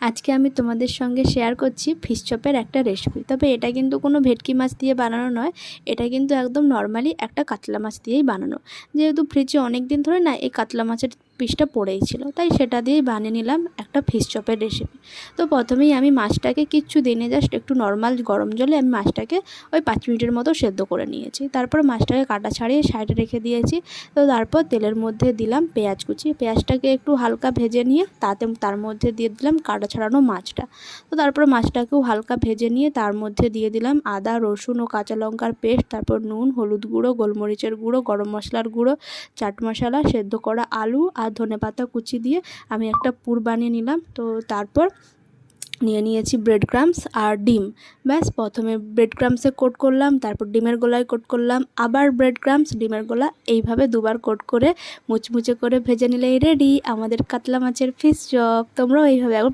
আজকে আমি তোমাদের সঙ্গে শেয়ার করছি ফিশ চপের একটা রেসিপি। তবে এটা কিন্তু কোনো ভেটকি মাছ দিয়ে বানানো নয়, এটা কিন্তু একদম নর্মালি একটা কাতলা মাছ দিয়েই বানানো। যেহেতু ফ্রিজে অনেক দিন ধরে না এই কাতলা মাছের পিসটা পড়েই ছিল, তাই সেটা দিয়েই বানিয়ে নিলাম একটা ফিশ চপের রেসিপি। তো প্রথমেই আমি মাছটাকে কিচ্ছু দিনে জাস্ট একটু নর্মাল গরম জলে আমি মাছটাকে ওই 5 মিনিটের মতো সেদ্ধ করে নিয়েছি। তারপর মাছটাকে কাটা ছাড়িয়ে সাইডে রেখে দিয়েছি। তো তারপর তেলের মধ্যে দিলাম পেঁয়াজ কুচি, পেঁয়াজটাকে একটু হালকা ভেজে নিয়ে তার মধ্যে দিয়ে দিলাম কাটা ছাড়ানো মাছটা। তো তারপর মাছটাকেও হালকা ভেজে নিয়ে তার মধ্যে দিয়ে দিলাম আদা রসুন ও কাঁচা লঙ্কার পেস্ট, তারপর নুন, হলুদ গুঁড়ো, গোলমরিচের গুঁড়ো, গরম মশলার গুঁড়ো, চাট মশলা, সেদ্ধ করা আলু আর ধনেপাতা কুচি দিয়ে আমি একটা পুর বানিয়ে নিলাম। তো তারপর নিয়ে নিয়েছি ব্রেড ক্রাম্বস আর ডিম। ব্যাস, প্রথমে ব্রেড ক্রাম্বসে কোট করলাম, তারপর ডিমের গোলায় কোট করলাম, আবার ব্রেড ক্রাম্বস, ডিমের গোলা, এইভাবে দুবার কোট করে মুচমুচে করে ভেজে নিলেই রেডি আমাদের কাতলা মাছের ফিশ চপ। তোমরাও এইভাবে